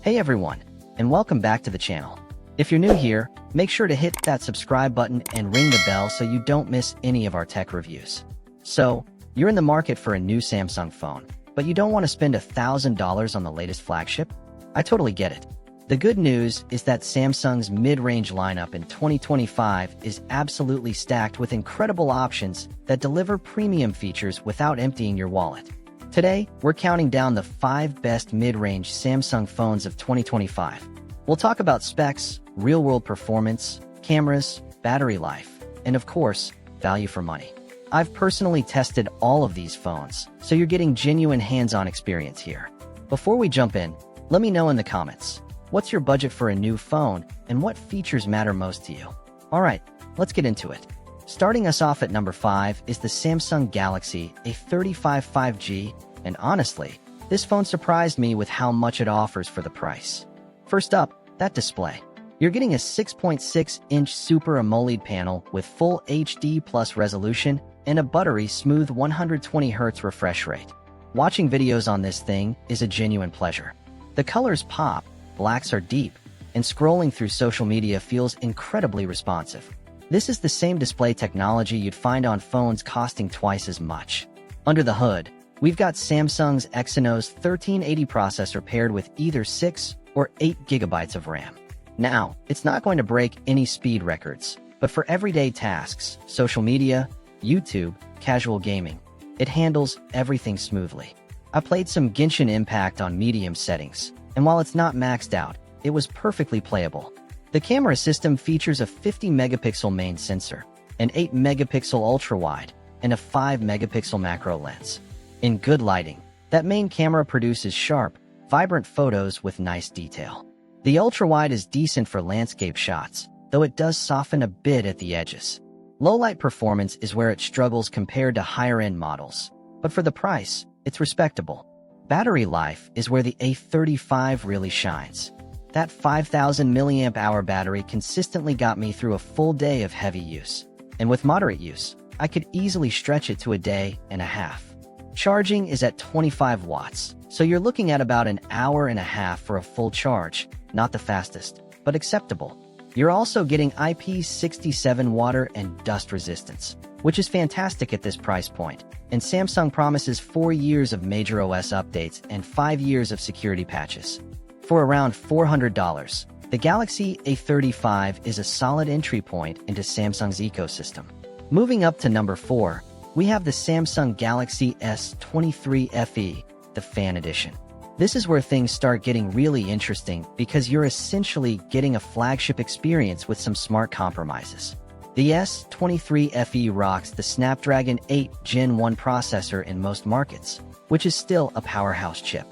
Hey everyone, and welcome back to the channel. If you're new here, make sure to hit that subscribe button and ring the bell so you don't miss any of our tech reviews. So, you're in the market for a new Samsung phone, but you don't want to spend $1,000 on the latest flagship? I totally get it. The good news is that Samsung's mid-range lineup in 2025 is absolutely stacked with incredible options that deliver premium features without emptying your wallet. Today, we're counting down the 5 best mid-range Samsung phones of 2025. We'll talk about specs, real-world performance, cameras, battery life, and of course, value for money. I've personally tested all of these phones, so you're getting genuine hands-on experience here. Before we jump in, let me know in the comments, what's your budget for a new phone and what features matter most to you? Alright, let's get into it. Starting us off at number 5 is the Samsung Galaxy A35 5G, and honestly, this phone surprised me with how much it offers for the price. First up, that display. You're getting a 6.6-inch Super AMOLED panel with full HD plus resolution and a buttery smooth 120Hz refresh rate. Watching videos on this thing is a genuine pleasure. The colors pop, blacks are deep, and scrolling through social media feels incredibly responsive. This is the same display technology you'd find on phones costing twice as much. Under the hood, we've got Samsung's Exynos 1380 processor paired with either 6 or 8 GB of RAM. Now, it's not going to break any speed records, but for everyday tasks, social media, YouTube, casual gaming, it handles everything smoothly. I played some Genshin Impact on medium settings, and while it's not maxed out, it was perfectly playable. The camera system features a 50-megapixel main sensor, an 8-megapixel ultra-wide, and a 5-megapixel macro lens. In good lighting, that main camera produces sharp, vibrant photos with nice detail. The ultra-wide is decent for landscape shots, though it does soften a bit at the edges. Low-light performance is where it struggles compared to higher-end models, but for the price, it's respectable. Battery life is where the A35 really shines. That 5,000 mAh battery consistently got me through a full day of heavy use. And with moderate use, I could easily stretch it to a day and a half. Charging is at 25 watts, so you're looking at about an hour and a half for a full charge. Not the fastest, but acceptable. You're also getting IP67 water and dust resistance, which is fantastic at this price point. And Samsung promises 4 years of major OS updates and 5 years of security patches. For around $400, the Galaxy A35 is a solid entry point into Samsung's ecosystem. Moving up to number 4, we have the Samsung Galaxy S23 FE, the Fan Edition. This is where things start getting really interesting because you're essentially getting a flagship experience with some smart compromises. The S23 FE rocks the Snapdragon 8 Gen 1 processor in most markets, which is still a powerhouse chip.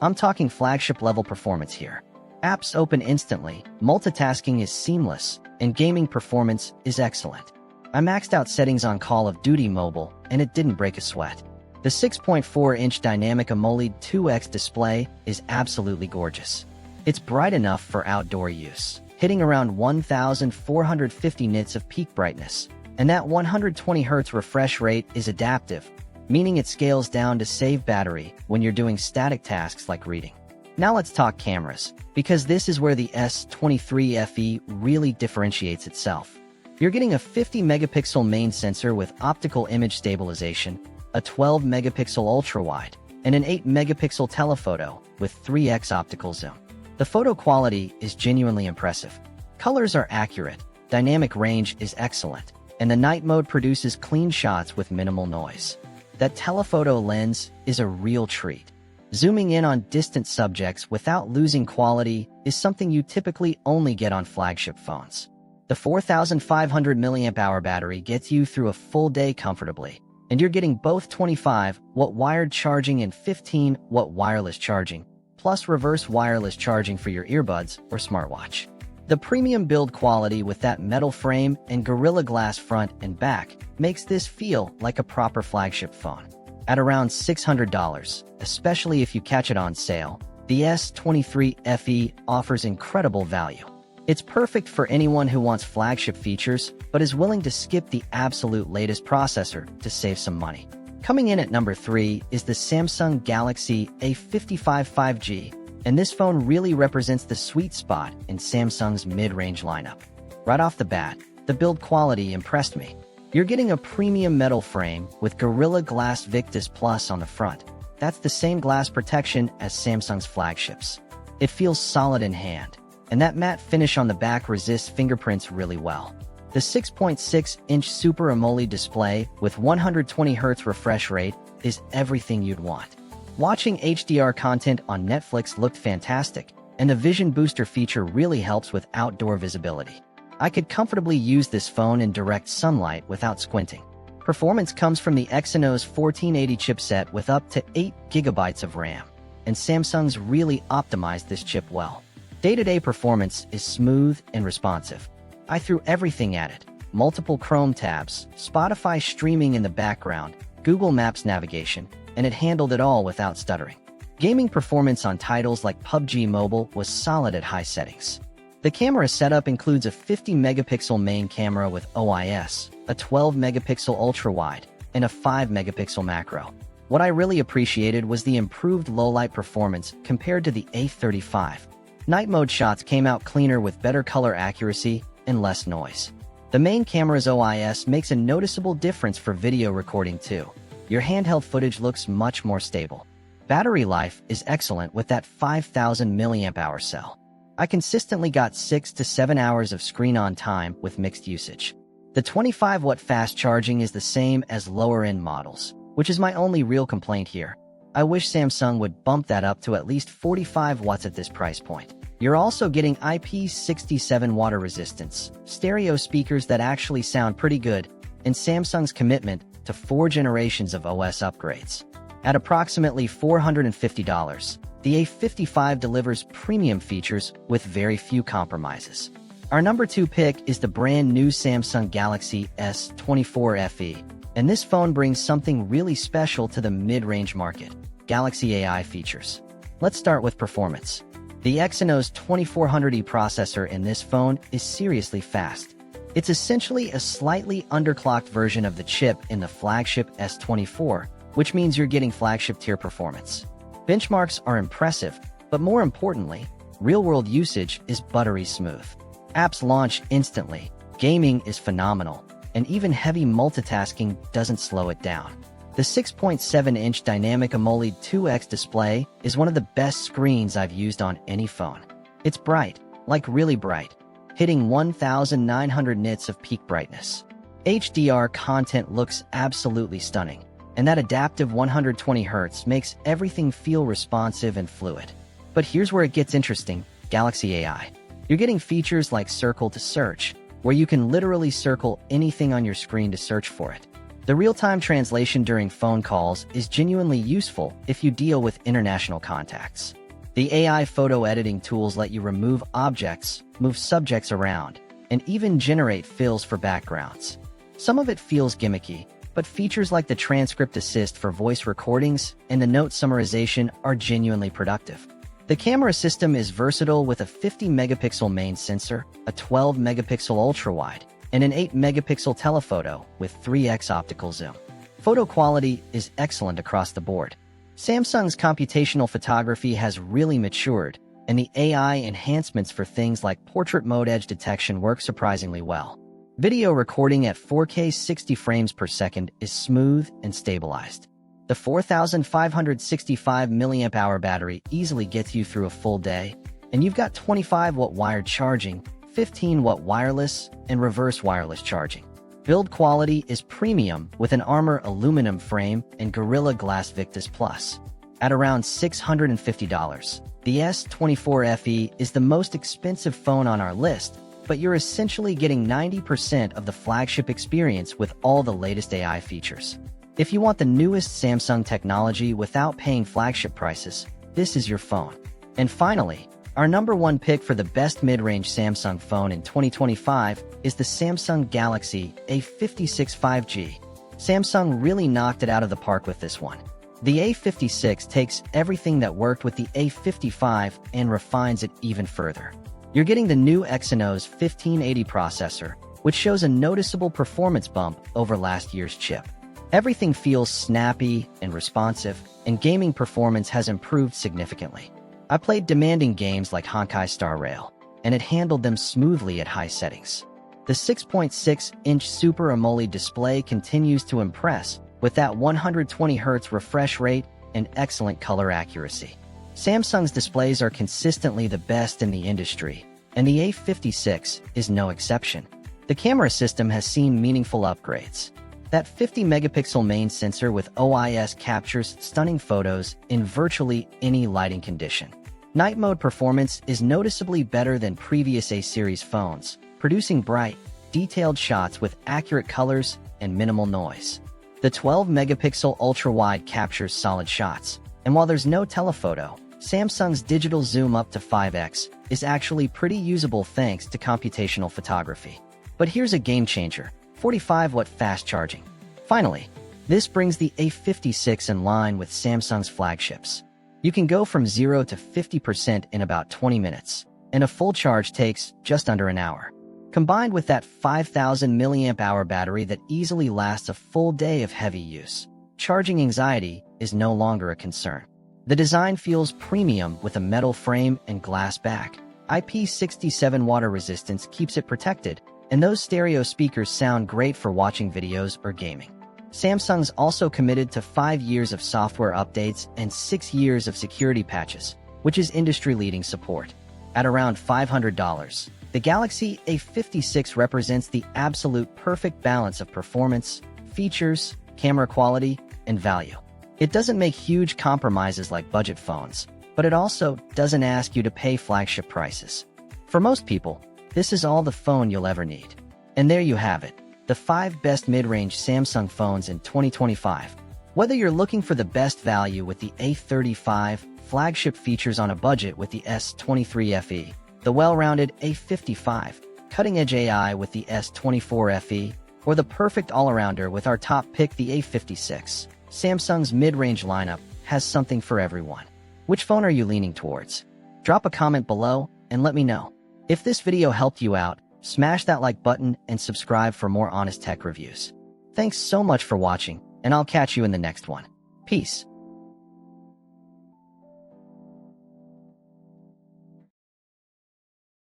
I'm talking flagship-level performance here. Apps open instantly, multitasking is seamless, and gaming performance is excellent. I maxed out settings on Call of Duty Mobile, and it didn't break a sweat. The 6.4-inch Dynamic AMOLED 2X display is absolutely gorgeous. It's bright enough for outdoor use, hitting around 1,450 nits of peak brightness, and that 120Hz refresh rate is adaptive, meaning it scales down to save battery when you're doing static tasks like reading. Now let's talk cameras, because this is where the S23 FE really differentiates itself. You're getting a 50-megapixel main sensor with optical image stabilization, a 12-megapixel ultra-wide, and an 8-megapixel telephoto with 3x optical zoom. The photo quality is genuinely impressive. Colors are accurate, dynamic range is excellent, and the night mode produces clean shots with minimal noise. That telephoto lens is a real treat. Zooming in on distant subjects without losing quality is something you typically only get on flagship phones. The 4,500 mAh battery gets you through a full day comfortably, and you're getting both 25-watt wired charging and 15-watt wireless charging, plus reverse wireless charging for your earbuds or smartwatch. The premium build quality with that metal frame and Gorilla Glass front and back makes this feel like a proper flagship phone. At around $600, especially if you catch it on sale, the S23 FE offers incredible value. It's perfect for anyone who wants flagship features but is willing to skip the absolute latest processor to save some money. Coming in at number 3 is the Samsung Galaxy A55 5G, and this phone really represents the sweet spot in Samsung's mid-range lineup. Right off the bat, the build quality impressed me. You're getting a premium metal frame with Gorilla Glass Victus Plus on the front. That's the same glass protection as Samsung's flagships. It feels solid in hand, and that matte finish on the back resists fingerprints really well. The 6.6-inch Super AMOLED display with 120Hz refresh rate is everything you'd want. Watching HDR content on Netflix looked fantastic, and the Vision Booster feature really helps with outdoor visibility. I could comfortably use this phone in direct sunlight without squinting. Performance comes from the Exynos 1480 chipset with up to 8GB of RAM, and Samsung's really optimized this chip well. Day-to-day performance is smooth and responsive. I threw everything at it: multiple Chrome tabs, Spotify streaming in the background, Google Maps navigation, and it handled it all without stuttering. Gaming performance on titles like PUBG Mobile was solid at high settings. The camera setup includes a 50-megapixel main camera with OIS, a 12-megapixel ultra-wide, and a 5-megapixel macro. What I really appreciated was the improved low-light performance compared to the A35. Night mode shots came out cleaner with better color accuracy and less noise. The main camera's OIS makes a noticeable difference for video recording too. Your handheld footage looks much more stable. Battery life is excellent with that 5,000 mAh cell. I consistently got 6 to 7 hours of screen-on time with mixed usage. The 25-watt fast charging is the same as lower-end models, which is my only real complaint here. I wish Samsung would bump that up to at least 45 watts at this price point. You're also getting IP67 water resistance, stereo speakers that actually sound pretty good, and Samsung's commitment to 4 generations of OS upgrades. At approximately $450, the A55 delivers premium features with very few compromises. Our number 2 pick is the brand new Samsung Galaxy S24 FE, and this phone brings something really special to the mid-range market: Galaxy AI features. Let's start with performance. The Exynos 2400E processor in this phone is seriously fast. It's essentially a slightly underclocked version of the chip in the flagship S24, which means you're getting flagship-tier performance. Benchmarks are impressive, but more importantly, real-world usage is buttery smooth. Apps launch instantly, gaming is phenomenal, and even heavy multitasking doesn't slow it down. The 6.7-inch Dynamic AMOLED 2X display is one of the best screens I've used on any phone. It's bright, like really bright, hitting 1,900 nits of peak brightness. HDR content looks absolutely stunning, and that adaptive 120Hz makes everything feel responsive and fluid. But here's where it gets interesting: Galaxy AI. You're getting features like Circle to Search, where you can literally circle anything on your screen to search for it. The real-time translation during phone calls is genuinely useful if you deal with international contacts. The AI photo editing tools let you remove objects, move subjects around, and even generate fills for backgrounds. Some of it feels gimmicky, but features like the transcript assist for voice recordings and the note summarization are genuinely productive. The camera system is versatile with a 50-megapixel main sensor, a 12-megapixel ultra-wide, and an 8-megapixel telephoto with 3x optical zoom. Photo quality is excellent across the board. Samsung's computational photography has really matured, and the AI enhancements for things like portrait mode edge detection work surprisingly well. Video recording at 4K 60 frames per second is smooth and stabilized. The 4,565 mAh battery easily gets you through a full day, and you've got 25-watt wired charging, 15-watt wireless, and reverse wireless charging. Build quality is premium with an Armor aluminum frame and Gorilla Glass Victus Plus. At around $650, the S24 FE is the most expensive phone on our list, but you're essentially getting 90% of the flagship experience with all the latest AI features. If you want the newest Samsung technology without paying flagship prices, this is your phone. And finally, our number 1 pick for the best mid-range Samsung phone in 2025 is the Samsung Galaxy A56 5G. Samsung really knocked it out of the park with this one. The A56 takes everything that worked with the A55 and refines it even further. You're getting the new Exynos 1580 processor, which shows a noticeable performance bump over last year's chip. Everything feels snappy and responsive, and gaming performance has improved significantly. I played demanding games like Honkai Star Rail, and it handled them smoothly at high settings. The 6.6-inch Super AMOLED display continues to impress with that 120Hz refresh rate and excellent color accuracy. Samsung's displays are consistently the best in the industry, and the A56 is no exception. The camera system has seen meaningful upgrades. That 50-megapixel main sensor with OIS captures stunning photos in virtually any lighting condition. Night mode performance is noticeably better than previous A-series phones, producing bright, detailed shots with accurate colors and minimal noise. The 12-megapixel ultra-wide captures solid shots, and while there's no telephoto, Samsung's digital zoom up to 5x is actually pretty usable thanks to computational photography. But here's a game changer: 45-watt fast charging. Finally, this brings the A56 in line with Samsung's flagships. You can go from 0 to 50% in about 20 minutes, and a full charge takes just under an hour. Combined with that 5,000 mAh battery that easily lasts a full day of heavy use, charging anxiety is no longer a concern. The design feels premium with a metal frame and glass back. IP67 water resistance keeps it protected, and those stereo speakers sound great for watching videos or gaming. Samsung's also committed to 5 years of software updates and 6 years of security patches, which is industry-leading support. At around $500, the Galaxy A56 represents the absolute perfect balance of performance, features, camera quality, and value. It doesn't make huge compromises like budget phones, but it also doesn't ask you to pay flagship prices. For most people, this is all the phone you'll ever need. And there you have it, the 5 best mid-range Samsung phones in 2025. Whether you're looking for the best value with the A35, flagship features on a budget with the S23 FE, the well-rounded A55, cutting-edge AI with the S24 FE, or the perfect all-arounder with our top pick, the A56, Samsung's mid-range lineup has something for everyone. Which phone are you leaning towards? Drop a comment below and let me know. If this video helped you out, smash that like button and subscribe for more honest tech reviews. Thanks so much for watching, and I'll catch you in the next one. Peace.